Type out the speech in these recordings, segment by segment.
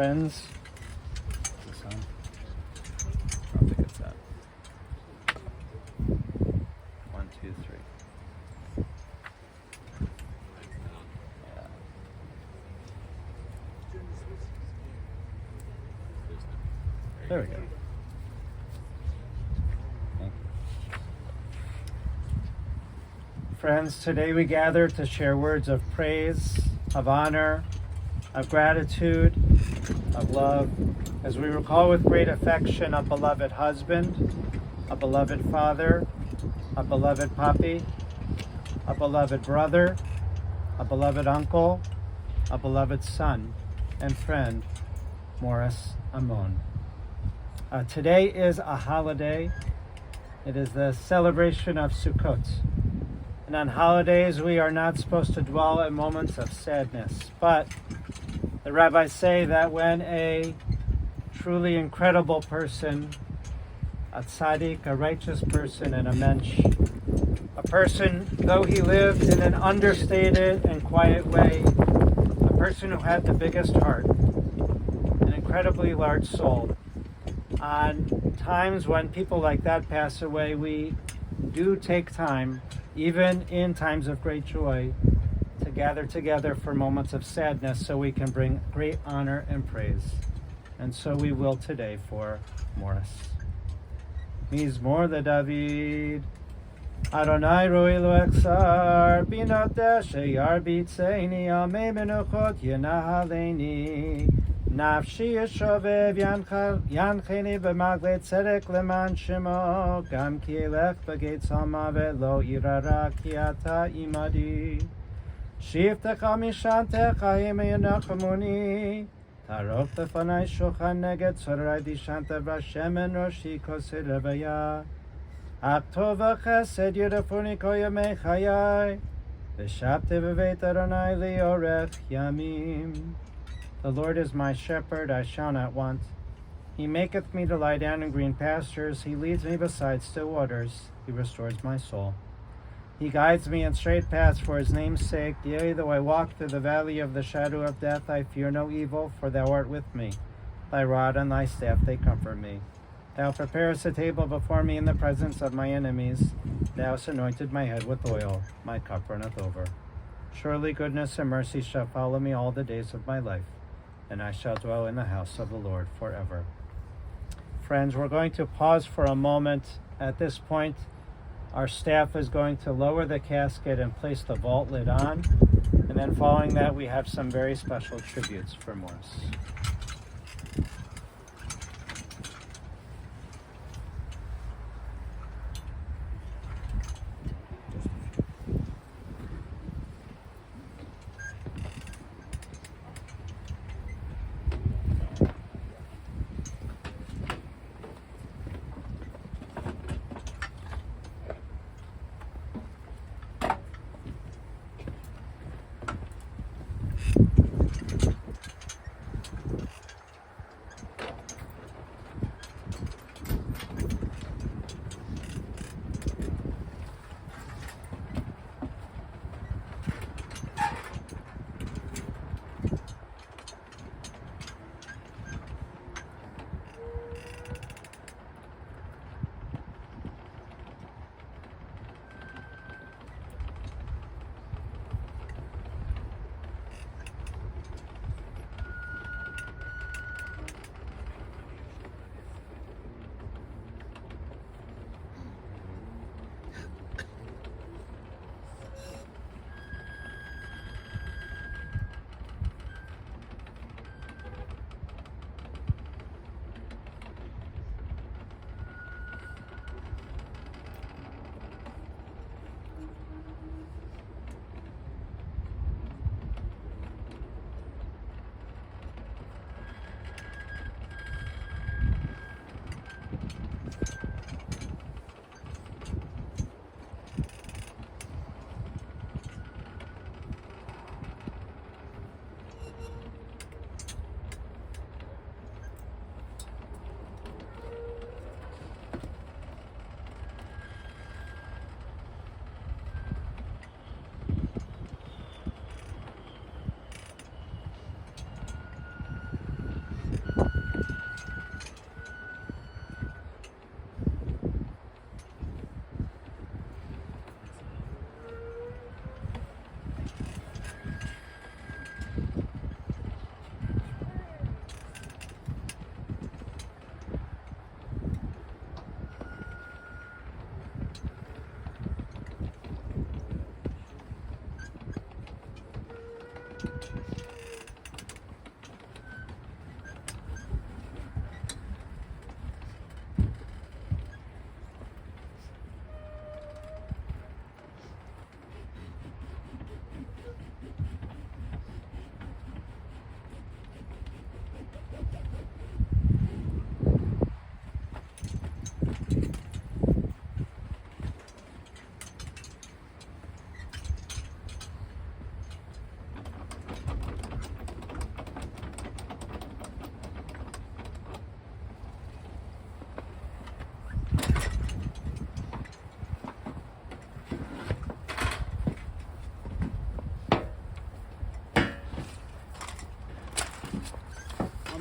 Friends, is this on? I don't think it's that. 1, 2, 3. Yeah. There we go. Thank you. Friends, today we gather to share words of praise, of honor, of gratitude, of love, as we recall with great affection a beloved husband, a beloved father, a beloved papi, a beloved brother, a beloved uncle, a beloved son and friend, Moris, Amon. Today is a holiday. It is the celebration of Sukkot. And on holidays, we are not supposed to dwell in moments of sadness, but the rabbis say that when a truly incredible person, a tzaddik, a righteous person, and a mensch, a person, though he lived in an understated and quiet way, a person who had the biggest heart, an incredibly large soul, on times when people like that pass away, we do take time, even in times of great joy, to gather together for moments of sadness so we can bring great honor and praise. And so we will today for Moris. Mizmor LeDavid. Adonai roi lo echsar, binoteh sheyar bitzeini, amei menuchot yenahaleni. Nafshi yeshovev yancheni b'magle tzedek leman shemo, gam ki elech b'geit zalmavet lo irara ki ata imadi. Shivtecha mishantecha hime yenachemuni, tarok lefanai shulchan neged tzorei dishanta v'Hashem roshi kosei levaya. Aktov v'chesed yirafuni kol yamei chayai, v'shabte b'veit Adonai liorech yamim. The Lord is my shepherd, I shall not want. He maketh me to lie down in green pastures. He leads me beside still waters. He restores my soul. He guides me in straight paths for his name's sake. Yea, though I walk through the valley of the shadow of death, I fear no evil, for thou art with me. Thy rod and thy staff, they comfort me. Thou preparest a table before me in the presence of my enemies. Thou hast anointed my head with oil. My cup runneth over. Surely goodness and mercy shall follow me all the days of my life, and I shall dwell in the house of the Lord forever. Friends, we're going to pause for a moment. At this point, our staff is going to lower the casket and place the vault lid on. And then following that, we have some very special tributes for Moris.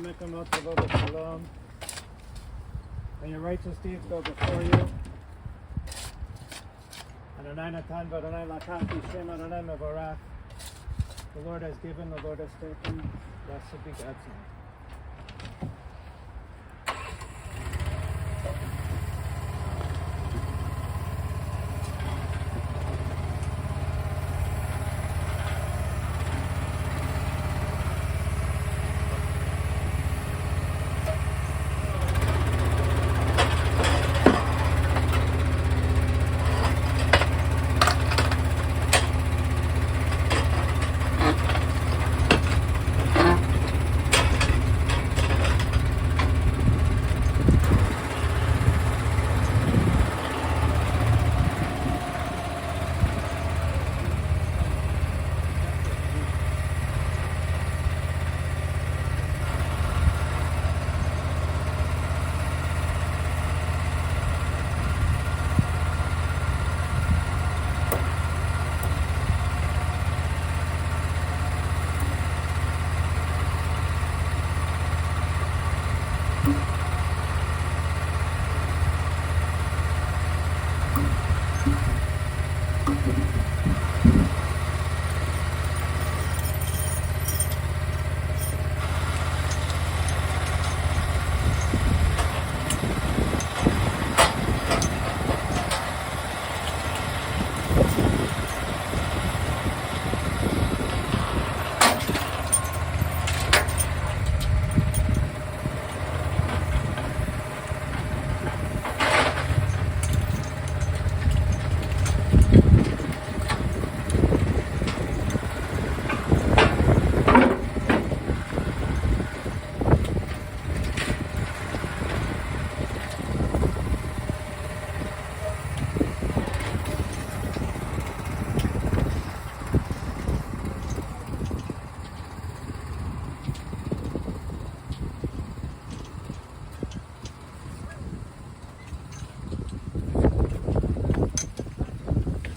Shalom. May your righteous deeds go before you. Adonai Natan v'Adonai Lakach B'Shem Adonai Mevorach. The Lord has given, the Lord has taken. Blessed be God's name.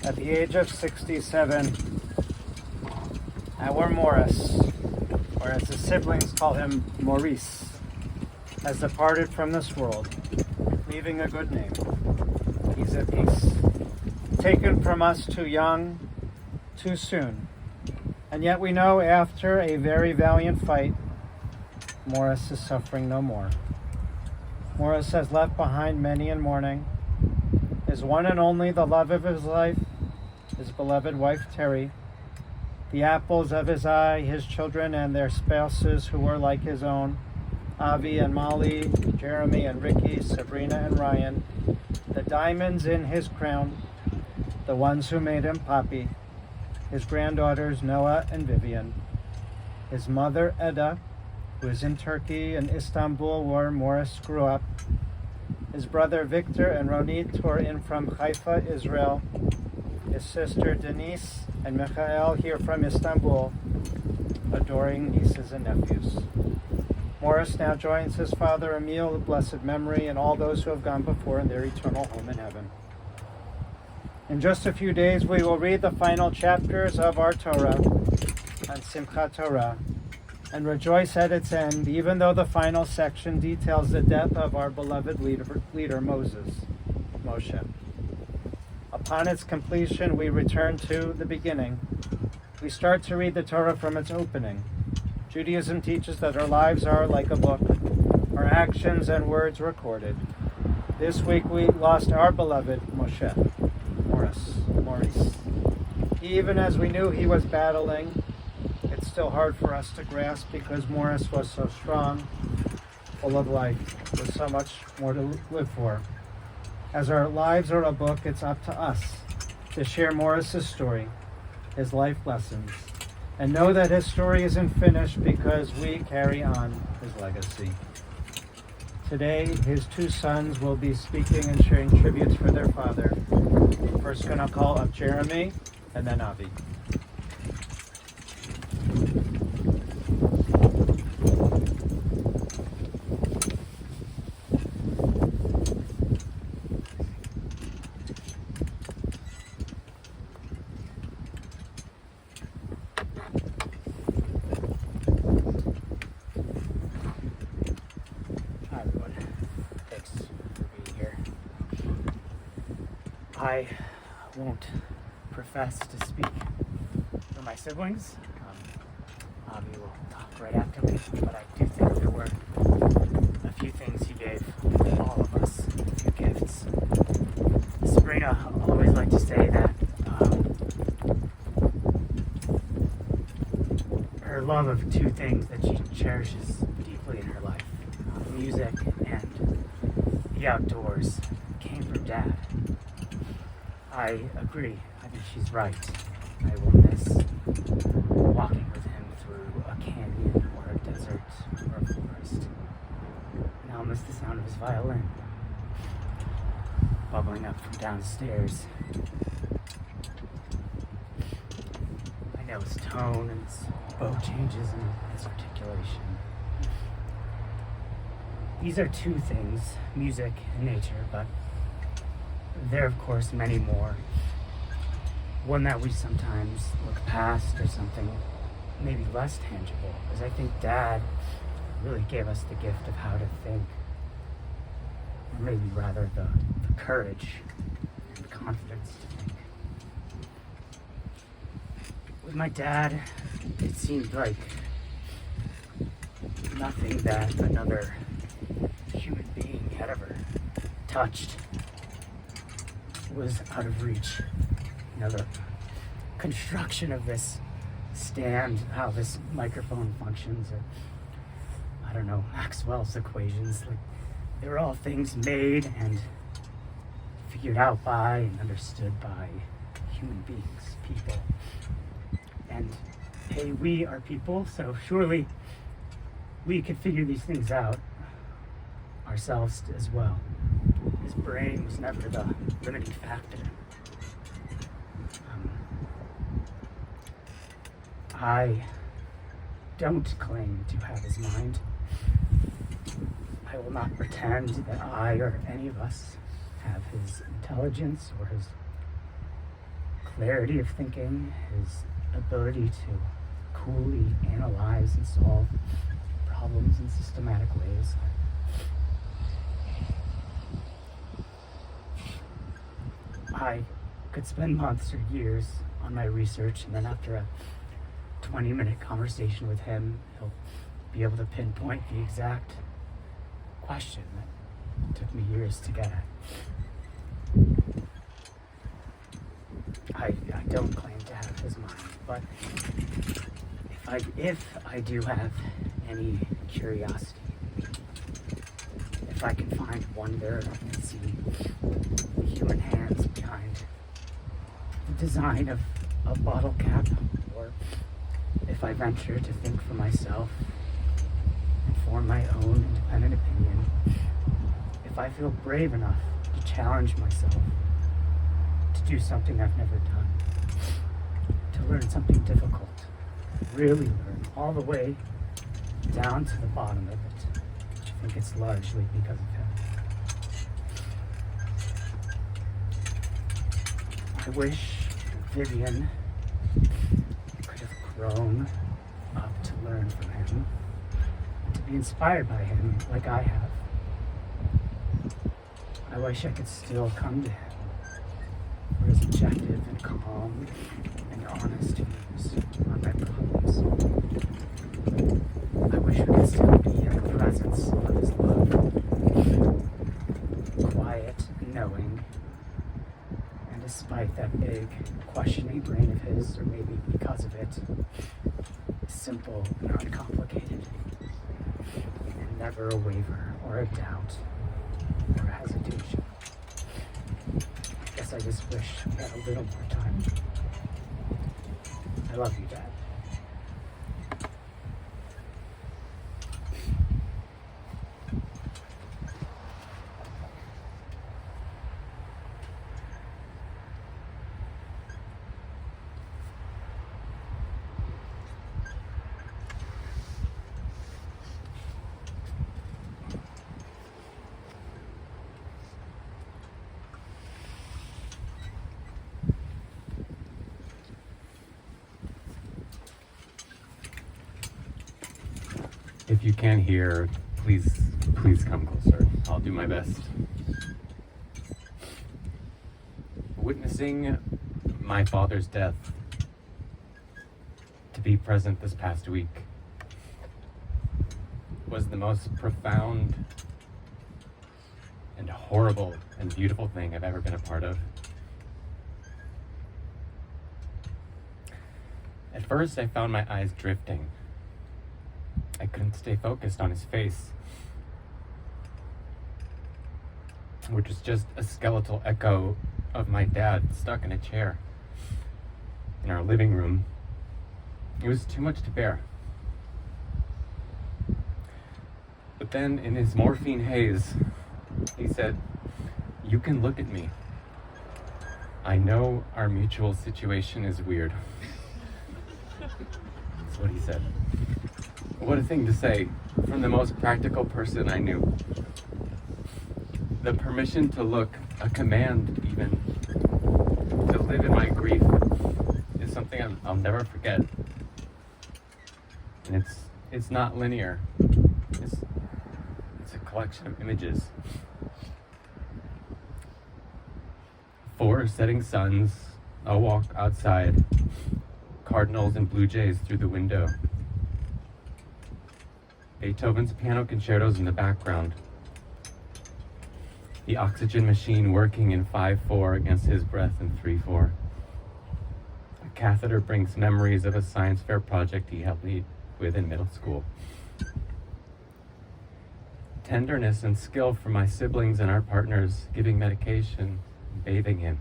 At the age of 67, our Moris, or as his siblings call him, Moris, has departed from this world, leaving a good name. He's at peace. Taken from us too young, too soon. And yet we know after a very valiant fight, Moris is suffering no more. Moris has left behind many in mourning, his one and only, the love of his life, his beloved wife Terry, the apples of his eye, his children and their spouses who were like his own, Avi and Molly, Jeremy and Ricky, Sabrina and Ryan, the diamonds in his crown, the ones who made him Papi, his granddaughters Noah and Vivian, his mother Edda, who is in Turkey and Istanbul where Moris grew up, his brother Victor and Ronit who are in from Haifa, Israel, his sister Denise and Michael here from Istanbul, adoring nieces and nephews. Moris now joins his father Emil, of blessed memory, and all those who have gone before in their eternal home in heaven. In just a few days, we will read the final chapters of our Torah on Simchat Torah and rejoice at its end, even though the final section details the death of our beloved leader Moshe. Upon its completion, we return to the beginning. We start to read the Torah from its opening. Judaism teaches that our lives are like a book, our actions and words recorded. This week we lost our beloved Moris. Even as we knew he was battling, it's still hard for us to grasp because Moris was so strong, full of life, with so much more to live for. As our lives are a book, it's up to us to share Moris's story, his life lessons, and know that his story isn't finished because we carry on his legacy. Today, his two sons will be speaking and sharing tributes for their father. First going to call up Jeremy and then Avi. I won't profess to speak for my siblings. Avi will talk right after me, but I do think there were a few things he gave all of us, a few gifts. Sabrina always liked to say that her love of two things that she cherishes deeply in her life, music and the outdoors, came from Dad. I agree. I think she's right. I will miss walking with him through a canyon or a desert or a forest. And I'll miss the sound of his violin bubbling up from downstairs. I know his tone and his bow changes and his articulation. These are two things, music and nature, but there are, of course, many more. One that we sometimes look past, or something maybe less tangible, because I think Dad really gave us the gift of how to think, or maybe rather the courage and confidence to think. With my dad, it seemed like nothing that another human being had ever touched was out of reach. You know, the construction of this stand, how this microphone functions, or I don't know, Maxwell's equations, like they were all things made and figured out by and understood by human beings, people. And hey, we are people, so surely we could figure these things out ourselves as well. His brain was never the limiting factor. I don't claim to have his mind. I will not pretend that I or any of us have his intelligence or his clarity of thinking, his ability to coolly analyze and solve problems in systematic ways. I could spend months or years on my research, and then after a 20-minute conversation with him, he'll be able to pinpoint the exact question that took me years to get at. I don't claim to have his mind, but if I do have any curiosity, if I can find wonder and see the human hands behind the design of a bottle cap, or if I venture to think for myself and form my own independent opinion, if I feel brave enough to challenge myself, to do something I've never done, to learn something difficult, really learn all the way down to the bottom of it, I think it's largely because of him. I wish Vivian could have grown up to learn from him, to be inspired by him like I have. I wish I could still come to him for his objective and calm and honest views on my problems. I wish we could still be in the presence of his love, quiet and knowing, and despite that big questioning brain of his, or maybe because of it, simple and uncomplicated, and never a waver or a doubt or a hesitation. I guess I just wish we had a little more time. I love you, Dad. If you can't hear, please come closer. I'll do my best. Witnessing my father's death, to be present this past week, was the most profound and horrible and beautiful thing I've ever been a part of. At first, I found my eyes drifting. I couldn't stay focused on his face, which was just a skeletal echo of my dad stuck in a chair in our living room. It was too much to bear. But then, in his morphine haze, he said, "You can look at me. I know our mutual situation is weird." That's what he said. What a thing to say from the most practical person I knew. The permission to look, a command even, to live in my grief, is something I'll never forget. And it's not linear. It's a collection of images. 4 setting suns, a walk outside, cardinals and blue jays through the window, Beethoven's piano concertos in the background, the oxygen machine working in 5/4 against his breath in 3/4. A catheter brings memories of a science fair project he helped lead with in middle school. Tenderness and skill from my siblings and our partners giving medication, bathing him.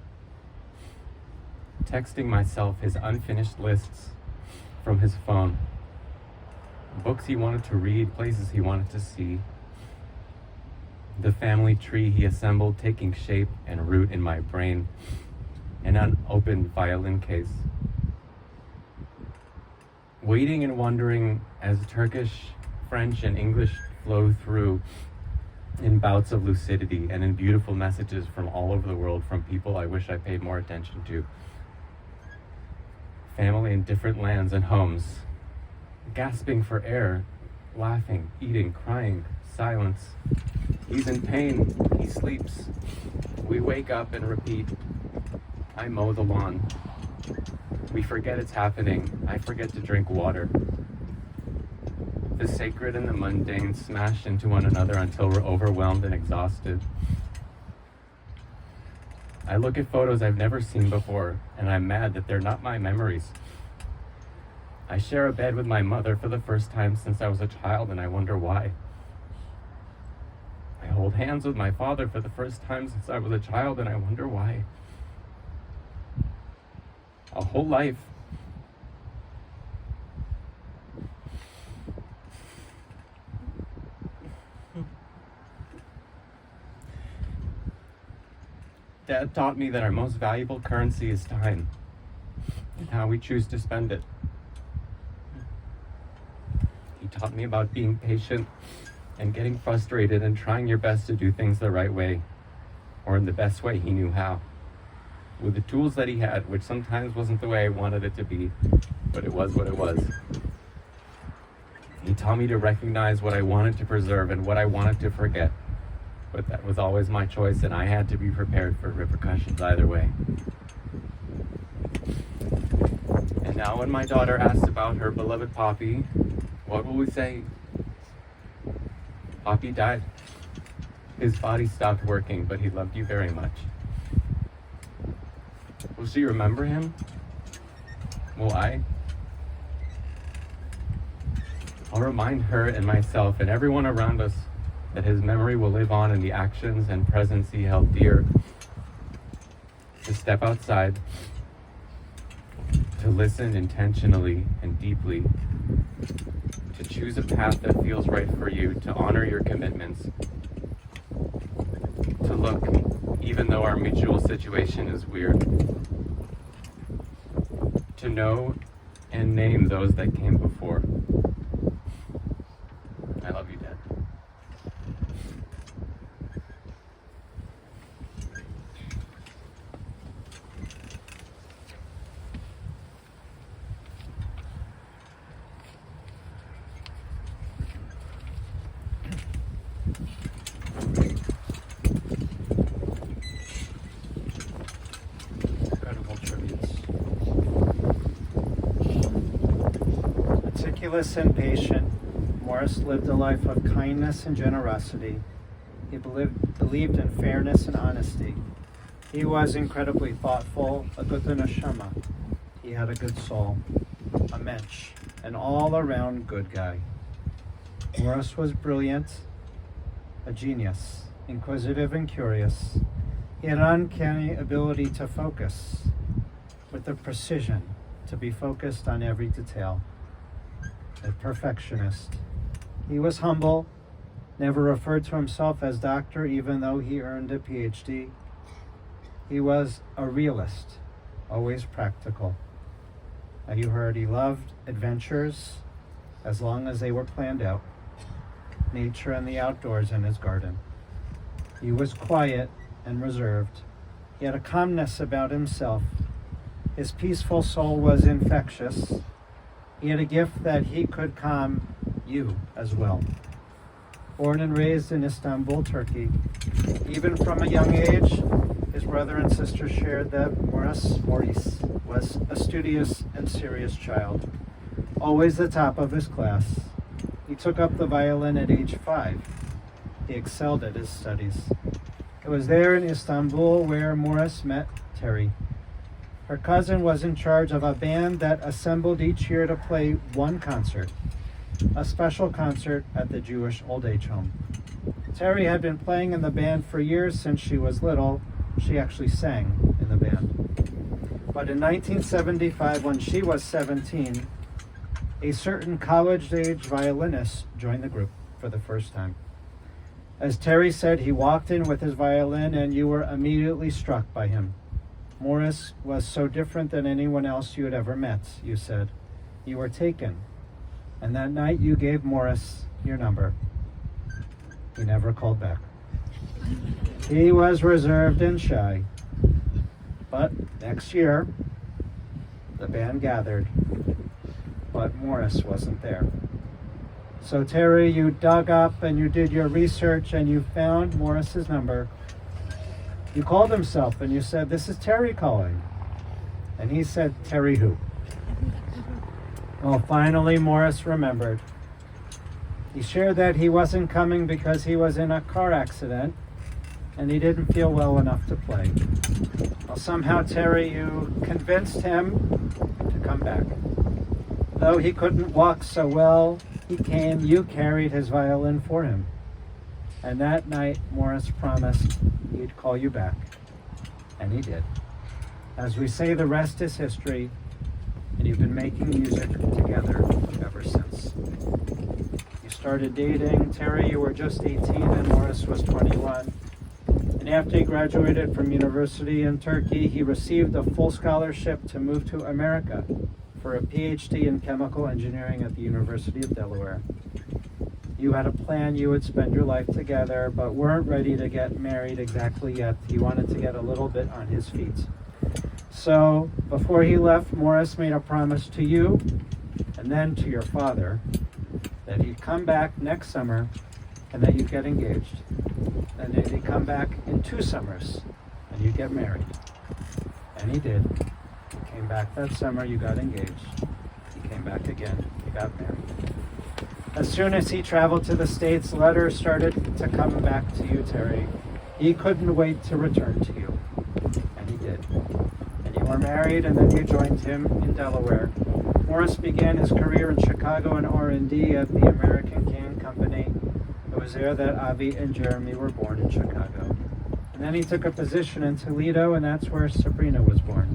Texting myself his unfinished lists from his phone. Books he wanted to read, places he wanted to see. The family tree he assembled taking shape and root in my brain. An unopened violin case. Waiting and wondering as Turkish, French, and English flow through in bouts of lucidity and in beautiful messages from all over the world from people I wish I paid more attention to. Family in different lands and homes, gasping for air, laughing, eating, crying, silence. He's in pain, he sleeps. We wake up and repeat. I mow the lawn. We forget it's happening. I forget to drink water. The sacred and the mundane smash into one another until we're overwhelmed and exhausted. I look at photos I've never seen before, and I'm mad that they're not my memories. I share a bed with my mother for the first time since I was a child, and I wonder why. I hold hands with my father for the first time since I was a child, and I wonder why. A whole life. Dad taught me that our most valuable currency is time and how we choose to spend it. He taught me about being patient and getting frustrated and trying your best to do things the right way, or in the best way he knew how, with the tools that he had, which sometimes wasn't the way I wanted it to be, but it was what it was. He taught me to recognize what I wanted to preserve and what I wanted to forget. But that was always my choice, and I had to be prepared for repercussions either way. And now when my daughter asks about her beloved Poppy, what will we say? Poppy died. His body stopped working, but he loved you very much. Will she remember him? Will I? I'll remind her and myself and everyone around us that his memory will live on in the actions and presence he held dear. To step outside, to listen intentionally and deeply, to choose a path that feels right for you, to honor your commitments, to look, even though our mutual situation is weird, to know and name those that came before. I love you, Dad. fearless and patient, Moris lived a life of kindness and generosity. He believed in fairness and honesty. He was incredibly thoughtful, a good neshama. He had a good soul, a mensch, an all-around good guy. Moris was brilliant, a genius, inquisitive and curious. He had an uncanny ability to focus, with the precision to be focused on every detail. A perfectionist. He was humble, never referred to himself as doctor even though he earned a PhD. He was a realist, always practical. Now you heard he loved adventures as long as they were planned out, nature and the outdoors in his garden. He was quiet and reserved. He had a calmness about himself. His peaceful soul was infectious. He had a gift that he could calm you as well. Born and raised in Istanbul, Turkey, even from a young age, his brother and sister shared that Moris was a studious and serious child, always the top of his class. He took up the violin at age 5. He excelled at his studies. It was there in Istanbul where Moris met Terry. Her cousin was in charge of a band that assembled each year to play one concert, a special concert at the Jewish old age home. Terry had been playing in the band for years since she was little. She actually sang in the band. But in 1975, when she was 17, a certain college-age violinist joined the group for the first time. As Terry said, he walked in with his violin and you were immediately struck by him. Moris was so different than anyone else you had ever met, you said. You were taken. And that night you gave Moris your number. He never called back. He was reserved and shy. But next year, the band gathered, but Moris wasn't there. So Terry, you dug up and you did your research and you found Moris's number. You called himself and you said, "This is Terry calling." And he said, "Terry who?" Well, finally Moris remembered. He shared that he wasn't coming because he was in a car accident and he didn't feel well enough to play. Well, somehow, Terry, you convinced him to come back. Though he couldn't walk so well, he came, you carried his violin for him. And that night, Moris promised he'd call you back. And he did. As we say, the rest is history, and you've been making music together ever since. You started dating. Terry, you were just 18, and Moris was 21. And after he graduated from university in Turkey, he received a full scholarship to move to America for a PhD in chemical engineering at the University of Delaware. You had a plan you would spend your life together, but weren't ready to get married exactly yet. He wanted to get a little bit on his feet. So before he left, Moris made a promise to you and then to your father that he'd come back next summer and that you'd get engaged. And then he'd come back in 2 summers and you'd get married. And he did. He came back that summer, you got engaged. He came back again, you got married. As soon as he traveled to the States, letters started to come back to you, Terry. He couldn't wait to return to you. And he did. And you were married, and then you joined him in Delaware. Moris began his career in Chicago in R&D at the American Can Company. It was there that Avi and Jeremy were born in Chicago. And then he took a position in Toledo, and that's where Sabrina was born.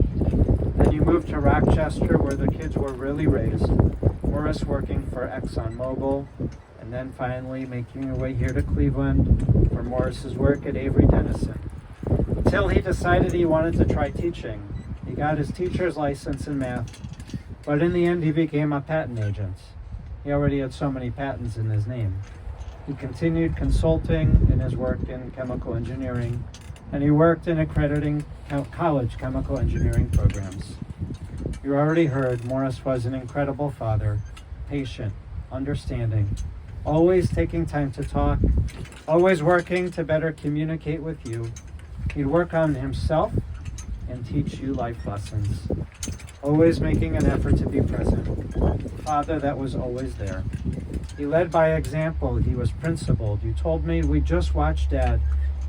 Then you moved to Rochester, where the kids were really raised. Moris working for ExxonMobil, and then finally making your way here to Cleveland for Morris's work at Avery Dennison. Until he decided he wanted to try teaching. He got his teacher's license in math, but in the end he became a patent agent. He already had so many patents in his name. He continued consulting in his work in chemical engineering, and he worked in accrediting college chemical engineering programs. You already heard Moris was an incredible father, patient, understanding, always taking time to talk, always working to better communicate with you. He'd work on himself and teach you life lessons. always making an effort to be present, a father that was always there. He led by example. He was principled. You told me we just watched Dad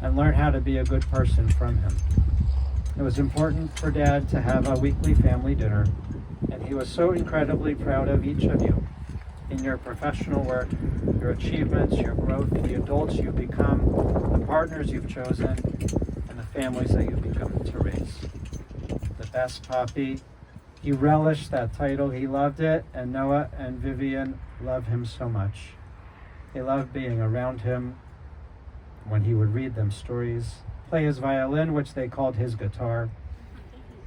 and learned how to be a good person from him. It was important for Dad to have a weekly family dinner, and he was so incredibly proud of each of you in your professional work, your achievements, your growth, the adults you've become, the partners you've chosen, and the families that you've begun to raise. The best Poppy. He relished that title. He loved it, and Noah and Vivian loved him so much. They loved being around him when he would read them stories, play his violin, which they called his guitar.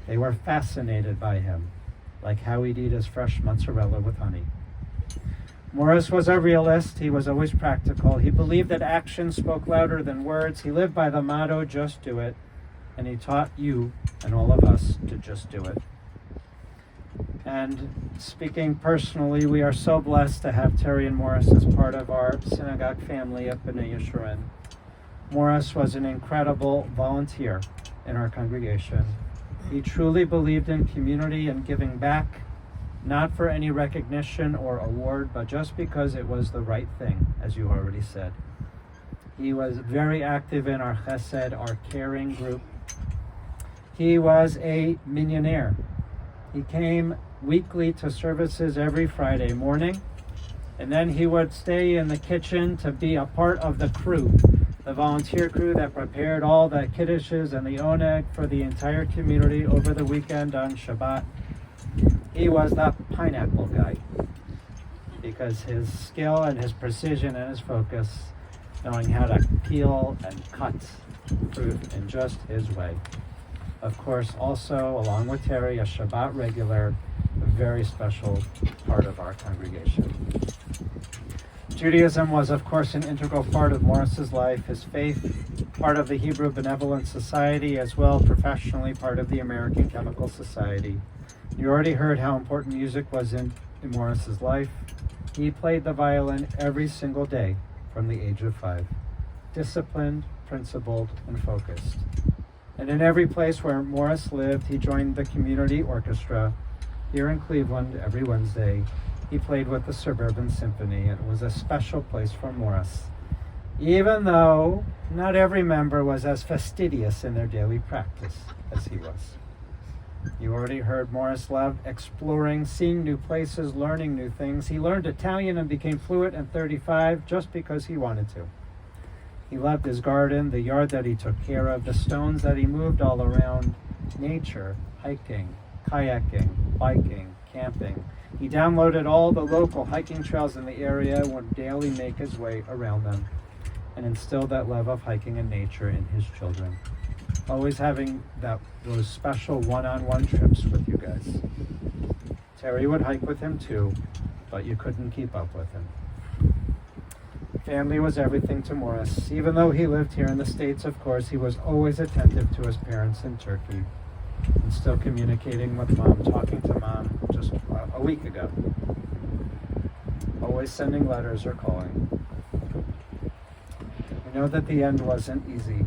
They were fascinated by him, like how he'd eat his fresh mozzarella with honey. Morris was a realist. He was always practical. He believed that action spoke louder than words. He lived by the motto, just do it. And he taught you and all of us to just do it. And speaking personally, we are so blessed to have Terry and Morris as part of our synagogue family at B'nai Yeshurun. Morris was an incredible volunteer in our congregation. He truly believed in community and giving back, not for any recognition or award, but just because it was the right thing, as you already said. He was very active in our chesed, our caring group. He was a millionaire. He came weekly to services every Friday morning, and then he would stay in the kitchen to be a part of the crew, the volunteer crew that prepared all the kiddushes and the oneg for the entire community over the weekend on Shabbat. He was the pineapple guy because his skill and his precision and his focus, knowing how to peel and cut fruit in just his way. Of course, also, along with Terry, a Shabbat regular, a very special part of our congregation. Judaism was, of course, an integral part of Morris's life, his faith, part of the Hebrew Benevolent Society, as well professionally part of the American Chemical Society. You already heard how important music was in Morris's life. He played the violin every single day from the age of 5. Disciplined, principled, and focused. And in every place where Morris lived, he joined the community orchestra. Here in Cleveland, every Wednesday, he played with the Suburban Symphony, and it was a special place for Morris, even though not every member was as fastidious in their daily practice as he was. You already heard Morris loved exploring, seeing new places, learning new things. He learned Italian and became fluent at 35 just because he wanted to. He loved his garden, the yard that he took care of, the stones that he moved all around, nature, hiking, kayaking, biking, camping. He downloaded all the local hiking trails in the area and would daily make his way around them and instilled that love of hiking and nature in his children. Always having those special one-on-one trips with you guys. Terry would hike with him too, but you couldn't keep up with him. Family was everything to Morris. Even though he lived here in the States, of course, he was always attentive to his parents in Turkey and still communicating with Mom, talking to Mom just a week ago. Always sending letters or calling. We know that the end wasn't easy,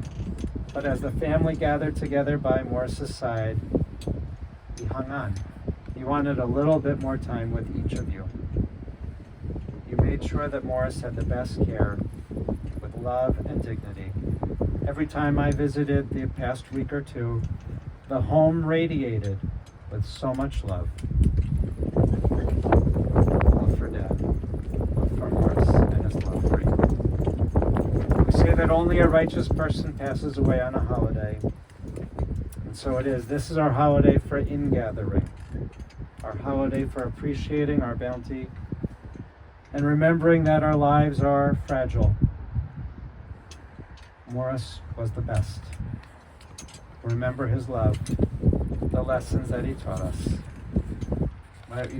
but as the family gathered together by Morris's side, he hung on. He wanted a little bit more time with each of you. You made sure that Morris had the best care with love and dignity. Every time I visited the past week or two, the home radiated with so much love. Love for Dad, love for Morris, and his love for you. We say that only a righteous person passes away on a holiday. And so it is. This is our holiday for ingathering, our holiday for appreciating our bounty, and remembering that our lives are fragile. Morris was the best. Remember his love, the lessons that he taught us.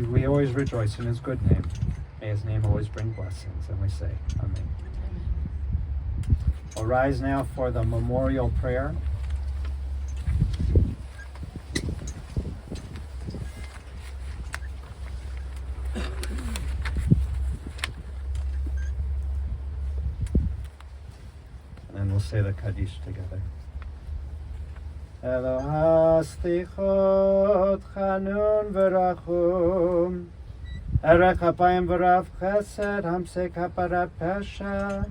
We always rejoice in his good name. May his name always bring blessings, and we say, Amen. We'll rise now for the memorial prayer. And then we'll say the Kaddish together. Eloha slichot chanun v'rachum, Erech Apayim v'rav chesed, Hamsek haparat pesha,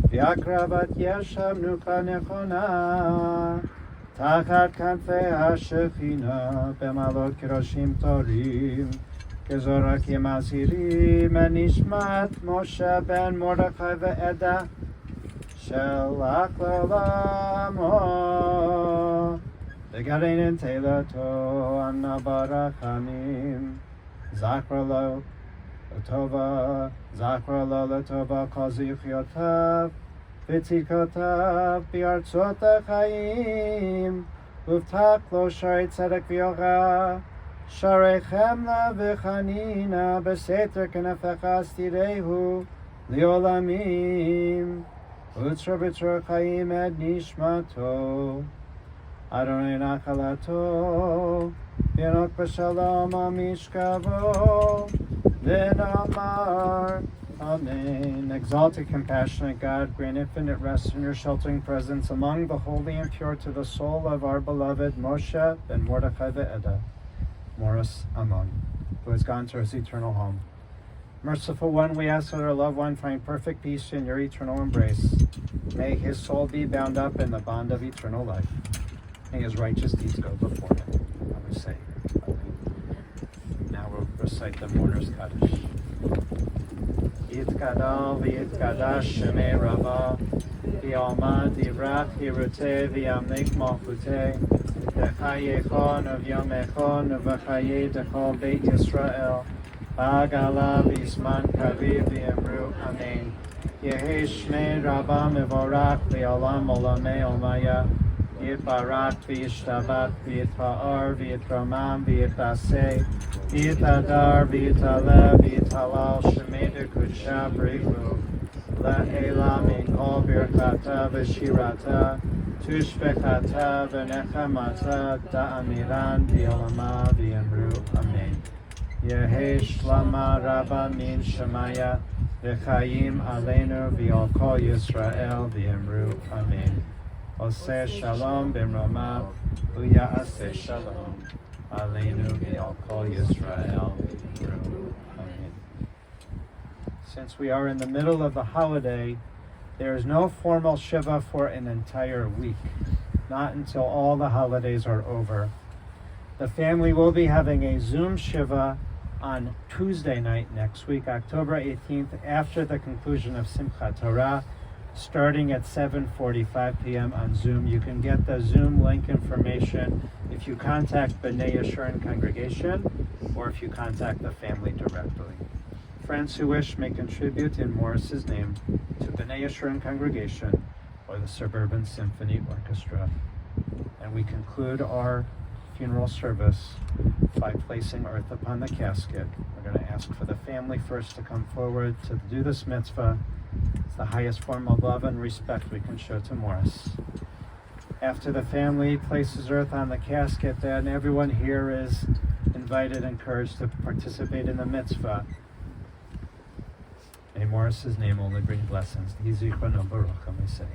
V'yakravat yeshem nuka nechona, Tachat kanfei hashechina, B'malot kiroshim torim, Kezorakim azirim, Enishmat Moshe ben Mordechai ve'eda, Shelach l'olamo, V'garein teilato, Anna barachamim, Zakra lo Latova, Zakra lo Latova, Kol zichyotav, V'tzidkotav, B'artzot ha'chaim, Uvtach lo Sharei tzedek v'yocha, Sharei chemla v'chanina, B'seter kenefecha astirehu, Liolamim, Utzra b'tzor chaim ed nishmato, Adonai nachalato, V'yanot b'shalom amishkavo, V'namar, Amen. Exalted, compassionate God, grant infinite rest in your sheltering presence among the holy and pure to the soul of our beloved Moshe ben Mordechai ve'eda, Moris, Amon, who has gone to his eternal home. Merciful One, we ask that our loved one find perfect peace in your eternal embrace. May his soul be bound up in the bond of eternal life. May his righteous deeds go before him. And we say, Amen. Now we'll recite the mourner's Kaddish. Yitkadal v'yitkadash shemei Rabbah, v'yalmad divrach hiruteh v'yamlik malchuteh, v'chayechon v'yamechon v'chayei dechol beit Yisrael, v'agala v'yisman kaviv v'yemru Amen. Yehi shmei Rabbah mevorach v'yalam olamei olmaya, Yitbarak v'yishtabach v'yitpa'ar v'yitramam v'yitbaseh v'yitadar v'yitalev v'yitalal shemeder kudsha b'richu la'ela mikol birchata v'shirata tushbechata v'nechamata da'amiran v'yolama v'yemru Amen. Yehi shlama rabba min shemaya v'chayim aleinu v'yol kol Yisrael v'yemru Amen. Oseh shalom b'mrama, uya'aseh shalom, aleinu v'al kol Yisrael. Amen. Since we are in the middle of the holiday, there is no formal Shiva for an entire week, not until all the holidays are over. The family will be having a Zoom Shiva on Tuesday night next week, October 18th, after the conclusion of Simchat Torah, starting at 7:45 p.m. on Zoom. You can get the Zoom link information if you contact B'nai Yeshurun congregation or if you contact the family directly. Friends who wish may contribute in Morris's name to B'nai Yeshurun congregation or the Suburban Symphony Orchestra. And we conclude our funeral service by placing earth upon the casket. We're going to ask for the family first to come forward to do this mitzvah. It's the highest form of love and respect we can show to Moris. After the family places earth on the casket, then everyone here is invited, encouraged to participate in the mitzvah. May Moris's name only bring blessings. Yeh zichrono baruch, we say.